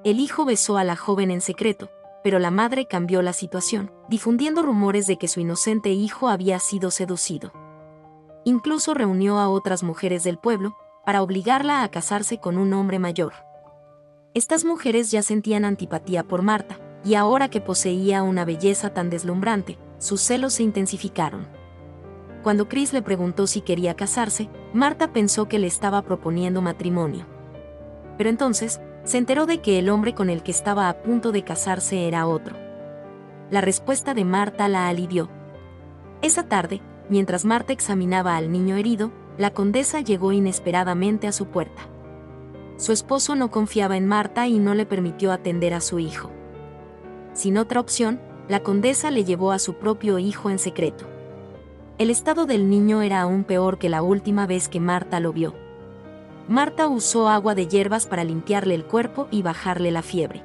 El hijo besó a la joven en secreto, pero la madre cambió la situación, difundiendo rumores de que su inocente hijo había sido seducido. Incluso reunió a otras mujeres del pueblo para obligarla a casarse con un hombre mayor. Estas mujeres ya sentían antipatía por Marta, y ahora que poseía una belleza tan deslumbrante, sus celos se intensificaron. Cuando Chris le preguntó si quería casarse, Marta pensó que le estaba proponiendo matrimonio. Pero entonces, se enteró de que el hombre con el que estaba a punto de casarse era otro. La respuesta de Marta la alivió. Esa tarde, mientras Marta examinaba al niño herido, la condesa llegó inesperadamente a su puerta. Su esposo no confiaba en Marta y no le permitió atender a su hijo. Sin otra opción, la condesa le llevó a su propio hijo en secreto. El estado del niño era aún peor que la última vez que Marta lo vio. Marta usó agua de hierbas para limpiarle el cuerpo y bajarle la fiebre.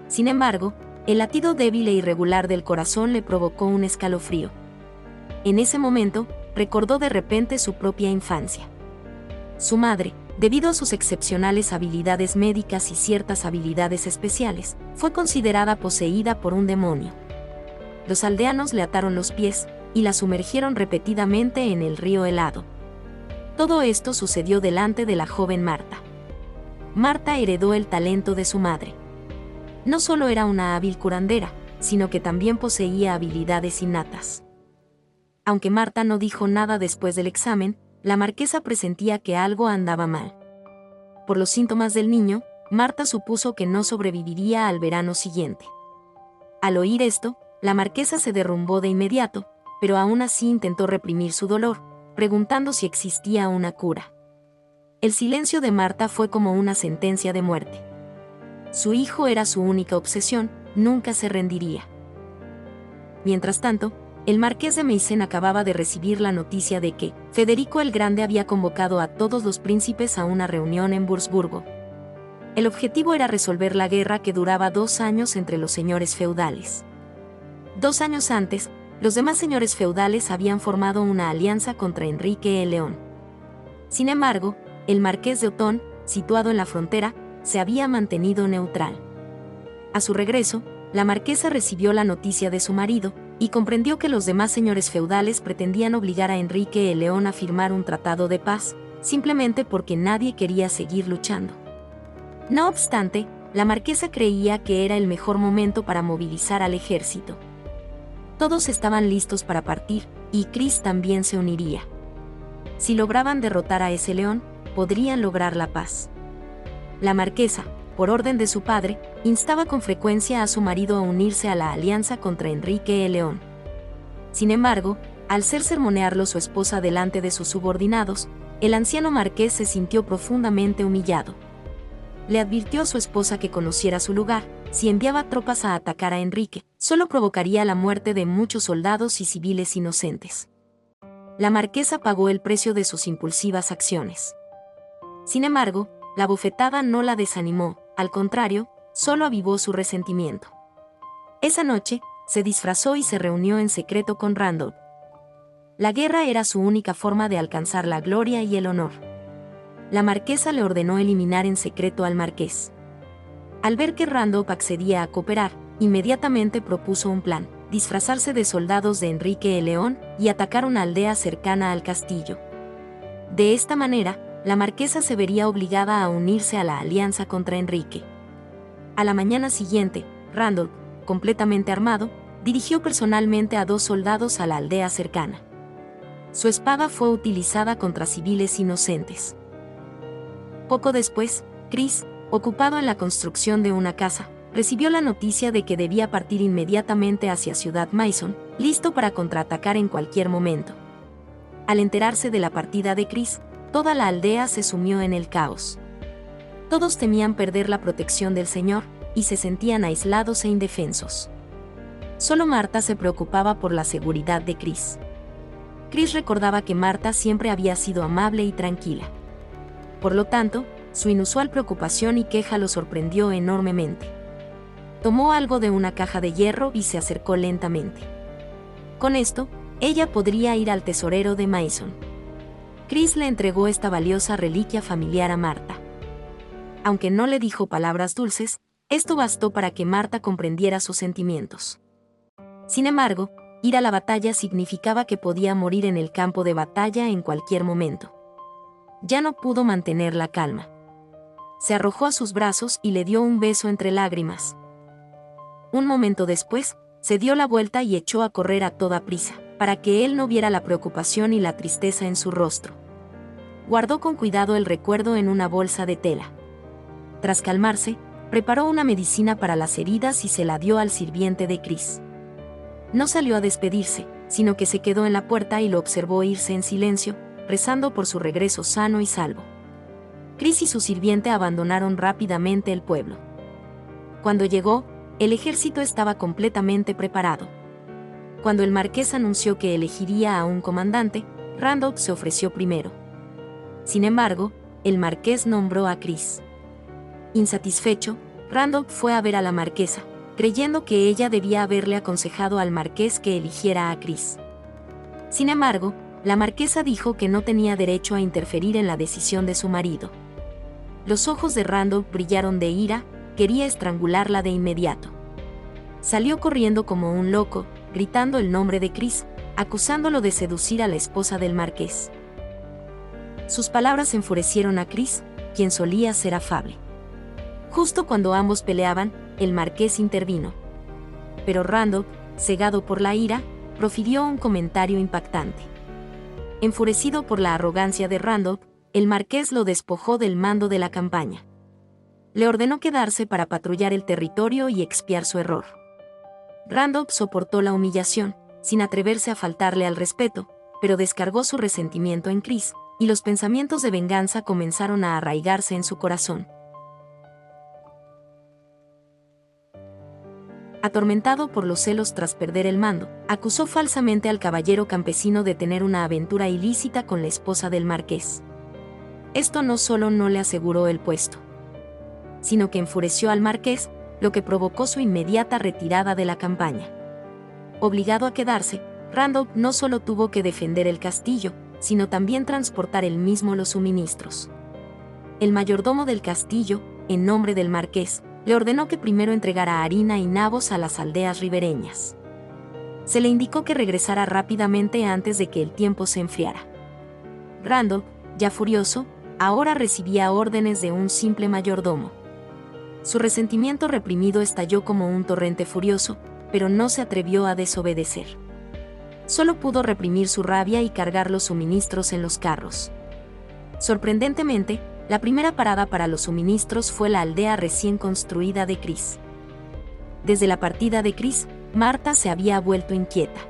Sin embargo, el latido débil e irregular del corazón le provocó un escalofrío. En ese momento, recordó de repente su propia infancia. Su madre, debido a sus excepcionales habilidades médicas y ciertas habilidades especiales, fue considerada poseída por un demonio. Los aldeanos le ataron los pies y la sumergieron repetidamente en el río helado. Todo esto sucedió delante de la joven Marta. Marta heredó el talento de su madre. No solo era una hábil curandera, sino que también poseía habilidades innatas. Aunque Marta no dijo nada después del examen, la marquesa presentía que algo andaba mal. Por los síntomas del niño, Marta supuso que no sobreviviría al verano siguiente. Al oír esto, la marquesa se derrumbó de inmediato, pero aún así intentó reprimir su dolor, preguntando si existía una cura. El silencio de Marta fue como una sentencia de muerte. Su hijo era su única obsesión, nunca se rendiría. Mientras tanto, el marqués de Meissen acababa de recibir la noticia de que Federico el Grande había convocado a todos los príncipes a una reunión en Wurzburgo. El objetivo era resolver la guerra que duraba 2 años entre los señores feudales. 2 años antes, los demás señores feudales habían formado una alianza contra Enrique el León. Sin embargo, el marqués de Otón, situado en la frontera, se había mantenido neutral. A su regreso, la marquesa recibió la noticia de su marido, y comprendió que los demás señores feudales pretendían obligar a Enrique el León a firmar un tratado de paz, simplemente porque nadie quería seguir luchando. No obstante, la marquesa creía que era el mejor momento para movilizar al ejército. Todos estaban listos para partir, y Chris también se uniría. Si lograban derrotar a ese león, podrían lograr la paz. La marquesa, por orden de su padre, instaba con frecuencia a su marido a unirse a la alianza contra Enrique el León. Sin embargo, al hacer sermonearlo su esposa delante de sus subordinados, el anciano marqués se sintió profundamente humillado. Le advirtió a su esposa que conociera su lugar. Si enviaba tropas a atacar a Enrique, solo provocaría la muerte de muchos soldados y civiles inocentes. La marquesa pagó el precio de sus impulsivas acciones. Sin embargo, la bofetada no la desanimó, al contrario, solo avivó su resentimiento. Esa noche, se disfrazó y se reunió en secreto con Randolph. La guerra era su única forma de alcanzar la gloria y el honor. La marquesa le ordenó eliminar en secreto al marqués. Al ver que Randolph accedía a cooperar, inmediatamente propuso un plan: disfrazarse de soldados de Enrique el León y atacar una aldea cercana al castillo. De esta manera, la marquesa se vería obligada a unirse a la alianza contra Enrique. A la mañana siguiente, Randolph, completamente armado, dirigió personalmente a 2 soldados a la aldea cercana. Su espada fue utilizada contra civiles inocentes. Poco después, Chris, ocupado en la construcción de una casa, recibió la noticia de que debía partir inmediatamente hacia Ciudad Mason, listo para contraatacar en cualquier momento. Al enterarse de la partida de Chris, toda la aldea se sumió en el caos. Todos temían perder la protección del Señor, y se sentían aislados e indefensos. Solo Marta se preocupaba por la seguridad de Chris. Chris recordaba que Marta siempre había sido amable y tranquila. Por lo tanto, su inusual preocupación y queja lo sorprendió enormemente. Tomó algo de una caja de hierro y se acercó lentamente. Con esto, ella podría ir al tesorero de Mason. Chris le entregó esta valiosa reliquia familiar a Marta. Aunque no le dijo palabras dulces, Esto bastó para que Marta comprendiera sus sentimientos. Sin embargo, ir a la batalla significaba que podía morir en el campo de batalla en cualquier momento. Ya no pudo mantener la calma. Se arrojó a sus brazos y le dio un beso entre lágrimas. Un momento después, se dio la vuelta y echó a correr a toda prisa, para que él no viera la preocupación y la tristeza en su rostro. Guardó con cuidado el recuerdo en una bolsa de tela. Tras calmarse, preparó una medicina para las heridas y se la dio al sirviente de Chris. No salió a despedirse, sino que se quedó en la puerta y lo observó irse en silencio, rezando por su regreso sano y salvo. Chris y su sirviente abandonaron rápidamente el pueblo. Cuando llegó, el ejército estaba completamente preparado. Cuando el marqués anunció que elegiría a un comandante, Randolph se ofreció primero. Sin embargo, el marqués nombró a Chris. Insatisfecho, Randolph fue a ver a la marquesa, creyendo que ella debía haberle aconsejado al marqués que eligiera a Chris. Sin embargo, la marquesa dijo que no tenía derecho a interferir en la decisión de su marido. Los ojos de Randolph brillaron de ira, quería estrangularla de inmediato. Salió corriendo como un loco, gritando el nombre de Chris, acusándolo de seducir a la esposa del marqués. Sus palabras enfurecieron a Chris, quien solía ser afable. Justo cuando ambos peleaban, el marqués intervino. Pero Randolph, cegado por la ira, profirió un comentario impactante. Enfurecido por la arrogancia de Randolph, el marqués lo despojó del mando de la campaña. Le ordenó quedarse para patrullar el territorio y expiar su error. Randolph soportó la humillación, sin atreverse a faltarle al respeto, pero descargó su resentimiento en Chris, y los pensamientos de venganza comenzaron a arraigarse en su corazón. Atormentado por los celos tras perder el mando, acusó falsamente al caballero campesino de tener una aventura ilícita con la esposa del marqués. Esto no solo no le aseguró el puesto, sino que enfureció al marqués, lo que provocó su inmediata retirada de la campaña. Obligado a quedarse, Randolph no solo tuvo que defender el castillo, sino también transportar él mismo los suministros. El mayordomo del castillo, en nombre del marqués, le ordenó que primero entregara harina y nabos a las aldeas ribereñas. Se le indicó que regresara rápidamente antes de que el tiempo se enfriara. Randolph, ya furioso, ahora recibía órdenes de un simple mayordomo. Su resentimiento reprimido estalló como un torrente furioso, pero no se atrevió a desobedecer. Solo pudo reprimir su rabia y cargar los suministros en los carros. Sorprendentemente, la primera parada para los suministros fue la aldea recién construida de Chris. Desde la partida de Chris, Marta se había vuelto inquieta.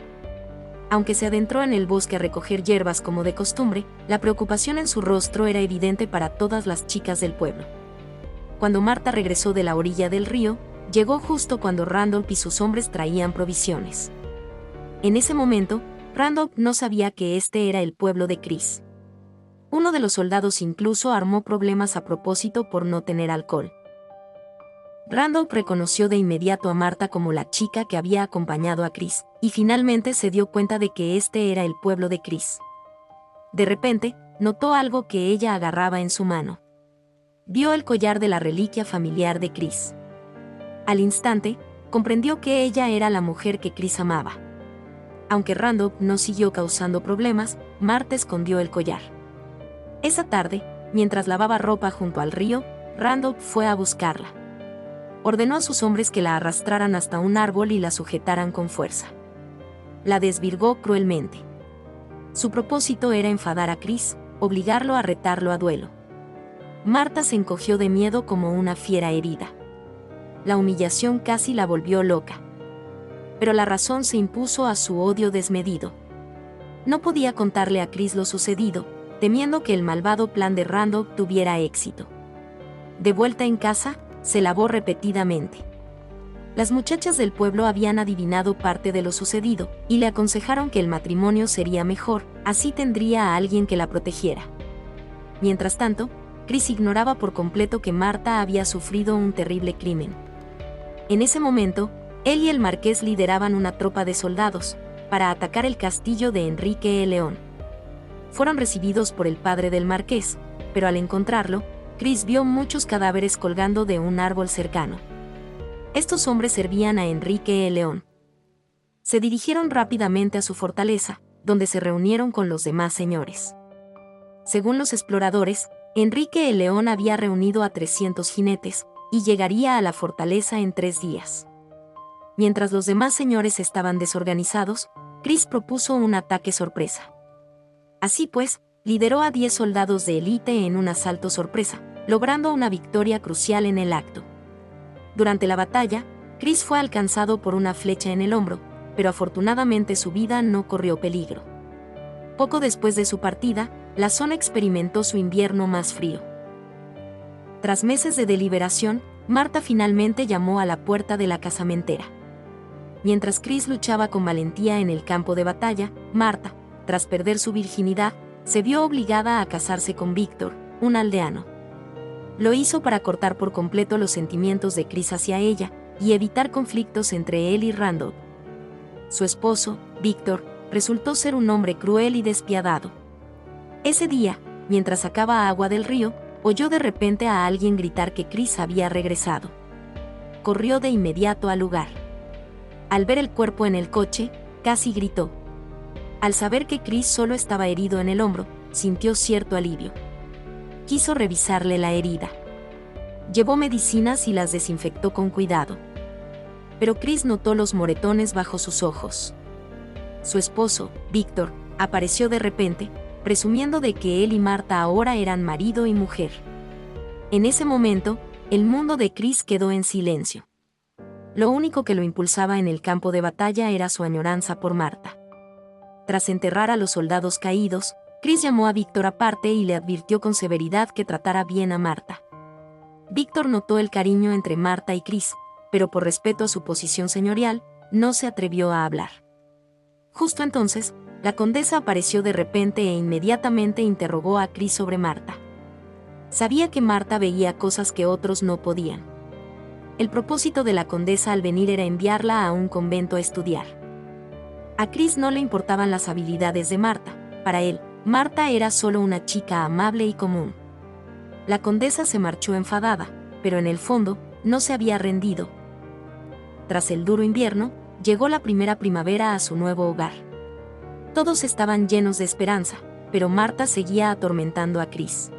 Aunque se adentró en el bosque a recoger hierbas como de costumbre, la preocupación en su rostro era evidente para todas las chicas del pueblo. Cuando Marta regresó de la orilla del río, llegó justo cuando Randolph y sus hombres traían provisiones. En ese momento, Randolph no sabía que este era el pueblo de Chris. Uno de los soldados incluso armó problemas a propósito por no tener alcohol. Randolph reconoció de inmediato a Marta como la chica que había acompañado a Chris, y finalmente se dio cuenta de que este era el pueblo de Chris. De repente, notó algo que ella agarraba en su mano. Vio el collar de la reliquia familiar de Chris. Al instante, comprendió que ella era la mujer que Chris amaba. Aunque Randolph no siguió causando problemas, Marta escondió el collar. Esa tarde, mientras lavaba ropa junto al río, Randolph fue a buscarla. Ordenó a sus hombres que la arrastraran hasta un árbol y la sujetaran con fuerza. La desvirgó cruelmente. Su propósito era enfadar a Chris, obligarlo a retarlo a duelo. Marta se encogió de miedo como una fiera herida. La humillación casi la volvió loca. Pero la razón se impuso a su odio desmedido. No podía contarle a Chris lo sucedido, temiendo que el malvado plan de Randolph tuviera éxito. De vuelta en casa, se lavó repetidamente. Las muchachas del pueblo habían adivinado parte de lo sucedido, y le aconsejaron que el matrimonio sería mejor, así tendría a alguien que la protegiera. Mientras tanto, Chris ignoraba por completo que Marta había sufrido un terrible crimen. En ese momento, él y el marqués lideraban una tropa de soldados, para atacar el castillo de Enrique el León. Fueron recibidos por el padre del marqués, pero al encontrarlo, Chris vio muchos cadáveres colgando de un árbol cercano. Estos hombres servían a Enrique el León. Se dirigieron rápidamente a su fortaleza, donde se reunieron con los demás señores. Según los exploradores, Enrique el León había reunido a 300 jinetes, y llegaría a la fortaleza en 3 días. Mientras los demás señores estaban desorganizados, Chris propuso un ataque sorpresa. Así pues, lideró a 10 soldados de élite en un asalto sorpresa, logrando una victoria crucial en el acto. Durante la batalla, Chris fue alcanzado por una flecha en el hombro, pero afortunadamente su vida no corrió peligro. Poco después de su partida, la zona experimentó su invierno más frío. Tras meses de deliberación, Marta finalmente llamó a la puerta de la casamentera. Mientras Chris luchaba con valentía en el campo de batalla, Marta, tras perder su virginidad, se vio obligada a casarse con Víctor, un aldeano. Lo hizo para cortar por completo los sentimientos de Chris hacia ella y evitar conflictos entre él y Randall. Su esposo, Víctor, resultó ser un hombre cruel y despiadado. Ese día, mientras sacaba agua del río, oyó de repente a alguien gritar que Chris había regresado. Corrió de inmediato al lugar. Al ver el cuerpo en el coche, casi gritó. Al saber que Chris solo estaba herido en el hombro, sintió cierto alivio. Quiso revisarle la herida. Llevó medicinas y las desinfectó con cuidado. Pero Chris notó los moretones bajo sus ojos. Su esposo, Víctor, apareció de repente, presumiendo de que él y Marta ahora eran marido y mujer. En ese momento, el mundo de Chris quedó en silencio. Lo único que lo impulsaba en el campo de batalla era su añoranza por Marta. Tras enterrar a los soldados caídos, Chris llamó a Víctor aparte y le advirtió con severidad que tratara bien a Marta. Víctor notó el cariño entre Marta y Chris, pero por respeto a su posición señorial, no se atrevió a hablar. Justo entonces, la condesa apareció de repente e inmediatamente interrogó a Chris sobre Marta. Sabía que Marta veía cosas que otros no podían. El propósito de la condesa al venir era enviarla a un convento a estudiar. A Chris no le importaban las habilidades de Marta. Para él, Marta era solo una chica amable y común. La condesa se marchó enfadada, pero en el fondo, no se había rendido. Tras el duro invierno, llegó la primera primavera a su nuevo hogar. Todos estaban llenos de esperanza, pero Marta seguía atormentando a Chris.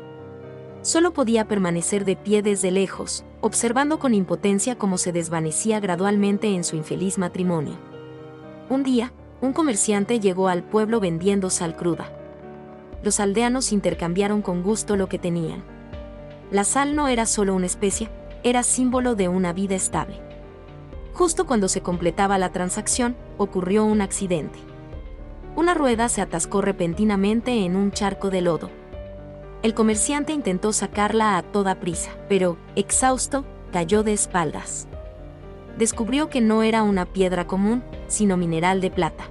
Solo podía permanecer de pie desde lejos, observando con impotencia cómo se desvanecía gradualmente en su infeliz matrimonio. Un día, un comerciante llegó al pueblo vendiendo sal cruda. Los aldeanos intercambiaron con gusto lo que tenían. La sal no era solo una especia, era símbolo de una vida estable. Justo cuando se completaba la transacción, ocurrió un accidente. Una rueda se atascó repentinamente en un charco de lodo. El comerciante intentó sacarla a toda prisa, pero, exhausto, cayó de espaldas. Descubrió que no era una piedra común, sino mineral de plata.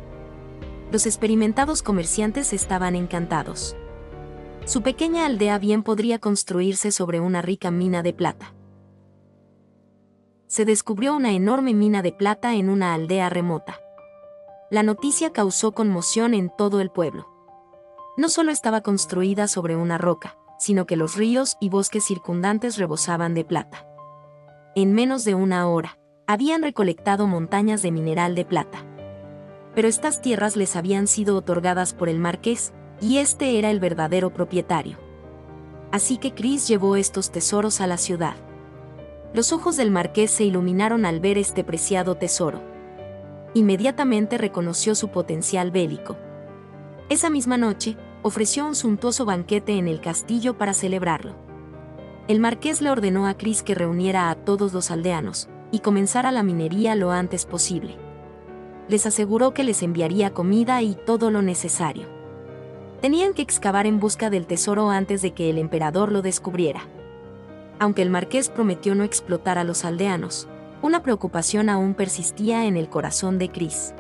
Los experimentados comerciantes estaban encantados. Su pequeña aldea bien podría construirse sobre una rica mina de plata. Se descubrió una enorme mina de plata en una aldea remota. La noticia causó conmoción en todo el pueblo. No solo estaba construida sobre una roca, sino que los ríos y bosques circundantes rebosaban de plata. En menos de una hora, habían recolectado montañas de mineral de plata. Pero estas tierras les habían sido otorgadas por el marqués, y este era el verdadero propietario. Así que Chris llevó estos tesoros a la ciudad. Los ojos del marqués se iluminaron al ver este preciado tesoro. Inmediatamente reconoció su potencial bélico. Esa misma noche, ofreció un suntuoso banquete en el castillo para celebrarlo. El marqués le ordenó a Chris que reuniera a todos los aldeanos, y comenzara la minería lo antes posible. Les aseguró que les enviaría comida y todo lo necesario. Tenían que excavar en busca del tesoro antes de que el emperador lo descubriera. Aunque el marqués prometió no explotar a los aldeanos, una preocupación aún persistía en el corazón de Chris.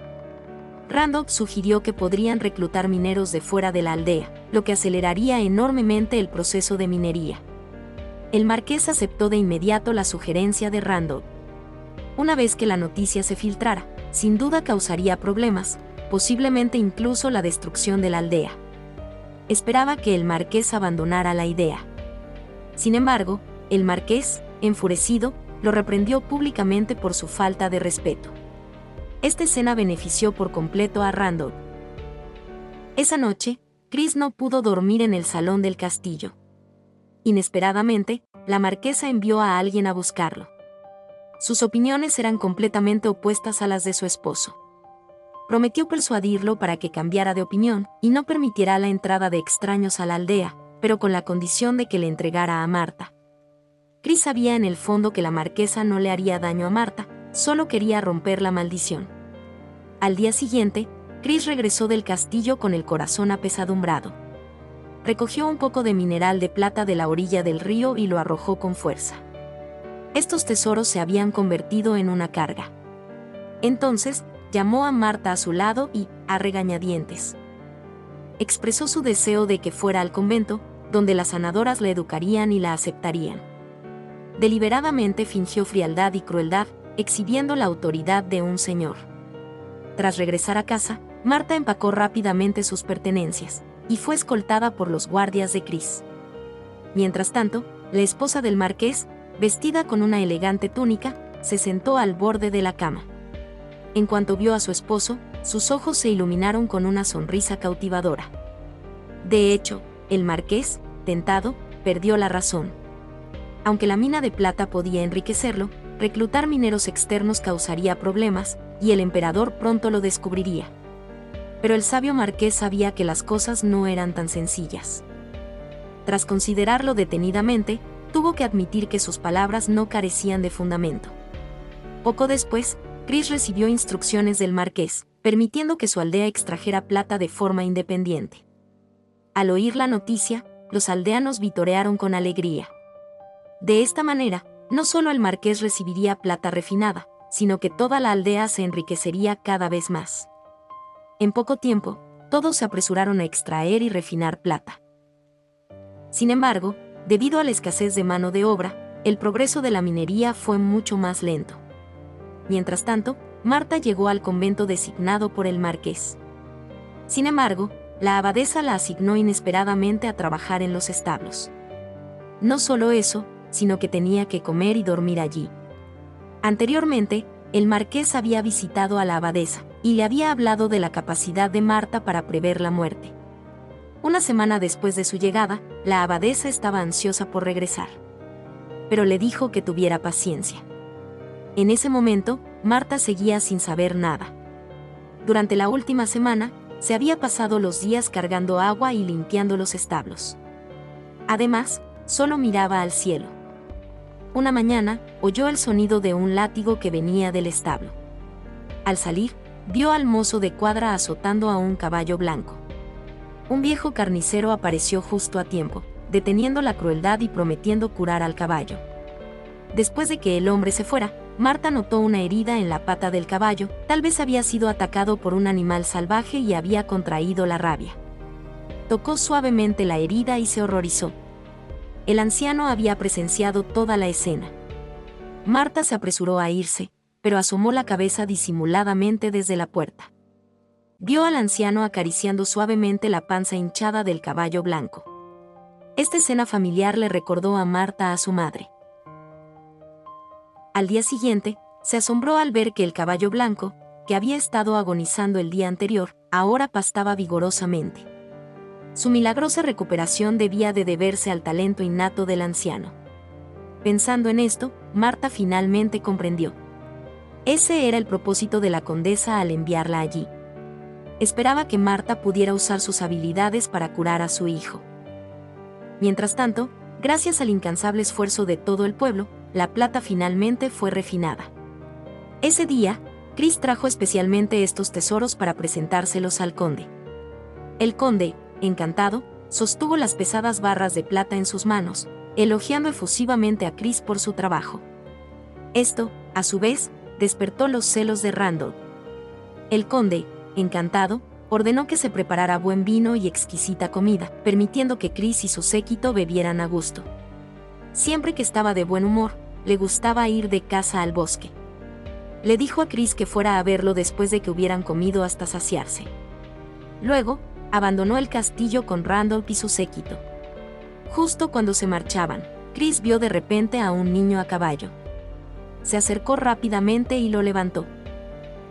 Randolph sugirió que podrían reclutar mineros de fuera de la aldea, lo que aceleraría enormemente el proceso de minería. El marqués aceptó de inmediato la sugerencia de Randolph. Una vez que la noticia se filtrara, sin duda causaría problemas, posiblemente incluso la destrucción de la aldea. Esperaba que el marqués abandonara la idea. Sin embargo, el marqués, enfurecido, lo reprendió públicamente por su falta de respeto. Esta escena benefició por completo a Randall. Esa noche, Chris no pudo dormir en el salón del castillo. Inesperadamente, la marquesa envió a alguien a buscarlo. Sus opiniones eran completamente opuestas a las de su esposo. Prometió persuadirlo para que cambiara de opinión y no permitiera la entrada de extraños a la aldea, pero con la condición de que le entregara a Marta. Chris sabía en el fondo que la marquesa no le haría daño a Marta, solo quería romper la maldición. Al día siguiente, Chris regresó del castillo con el corazón apesadumbrado. Recogió un poco de mineral de plata de la orilla del río y lo arrojó con fuerza. Estos tesoros se habían convertido en una carga. Entonces, llamó a Marta a su lado y, a regañadientes, expresó su deseo de que fuera al convento, donde las sanadoras la educarían y la aceptarían. Deliberadamente fingió frialdad y crueldad, exhibiendo la autoridad de un señor. Tras regresar a casa, Marta empacó rápidamente sus pertenencias, y fue escoltada por los guardias de Chris. Mientras tanto, la esposa del marqués, vestida con una elegante túnica, se sentó al borde de la cama. En cuanto vio a su esposo, sus ojos se iluminaron con una sonrisa cautivadora. De hecho, el marqués, tentado, perdió la razón. Aunque la mina de plata podía enriquecerlo, reclutar mineros externos causaría problemas, y el emperador pronto lo descubriría. Pero el sabio marqués sabía que las cosas no eran tan sencillas. Tras considerarlo detenidamente, tuvo que admitir que sus palabras no carecían de fundamento. Poco después, Chris recibió instrucciones del marqués, permitiendo que su aldea extrajera plata de forma independiente. Al oír la noticia, los aldeanos vitorearon con alegría. De esta manera, no solo el marqués recibiría plata refinada, sino que toda la aldea se enriquecería cada vez más. En poco tiempo, todos se apresuraron a extraer y refinar plata. Sin embargo, debido a la escasez de mano de obra, el progreso de la minería fue mucho más lento. Mientras tanto, Marta llegó al convento designado por el marqués. Sin embargo, la abadesa la asignó inesperadamente a trabajar en los establos. No solo eso, sino que tenía que comer y dormir allí. Anteriormente, el marqués había visitado a la abadesa, y le había hablado de la capacidad de Marta para prever la muerte. Una semana después de su llegada, la abadesa estaba ansiosa por regresar. Pero le dijo que tuviera paciencia. En ese momento, Marta seguía sin saber nada. Durante la última semana, se había pasado los días cargando agua y limpiando los establos. Además, solo miraba al cielo. Una mañana, oyó el sonido de un látigo que venía del establo. Al salir, vio al mozo de cuadra azotando a un caballo blanco. Un viejo carnicero apareció justo a tiempo, deteniendo la crueldad y prometiendo curar al caballo. Después de que el hombre se fuera, Marta notó una herida en la pata del caballo, tal vez había sido atacado por un animal salvaje y había contraído la rabia. Tocó suavemente la herida y se horrorizó. El anciano había presenciado toda la escena. Marta se apresuró a irse, pero asomó la cabeza disimuladamente desde la puerta. Vio al anciano acariciando suavemente la panza hinchada del caballo blanco. Esta escena familiar le recordó a Marta a su madre. Al día siguiente, se asombró al ver que el caballo blanco, que había estado agonizando el día anterior, ahora pastaba vigorosamente. Su milagrosa recuperación debía de deberse al talento innato del anciano. Pensando en esto, Marta finalmente comprendió. Ese era el propósito de la condesa al enviarla allí. Esperaba que Marta pudiera usar sus habilidades para curar a su hijo. Mientras tanto, gracias al incansable esfuerzo de todo el pueblo, la plata finalmente fue refinada. Ese día, Chris trajo especialmente estos tesoros para presentárselos al conde. El conde, encantado, sostuvo las pesadas barras de plata en sus manos, elogiando efusivamente a Chris por su trabajo. Esto, a su vez, despertó los celos de Randall. El conde, encantado, ordenó que se preparara buen vino y exquisita comida, permitiendo que Chris y su séquito bebieran a gusto. Siempre que estaba de buen humor, le gustaba ir de caza al bosque. Le dijo a Chris que fuera a verlo después de que hubieran comido hasta saciarse. Luego, abandonó el castillo con Randall y su séquito. Justo cuando se marchaban, Chris vio de repente a un niño a caballo. se acercó rápidamente y lo levantó.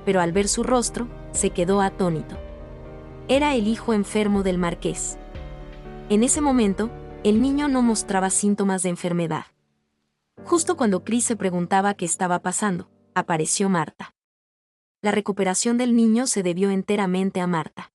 Pero al ver su rostro, se quedó atónito. Era el hijo enfermo del marqués. En ese momento, el niño no mostraba síntomas de enfermedad. Justo cuando Chris se preguntaba qué estaba pasando, apareció Marta. La recuperación del niño se debió enteramente a Marta.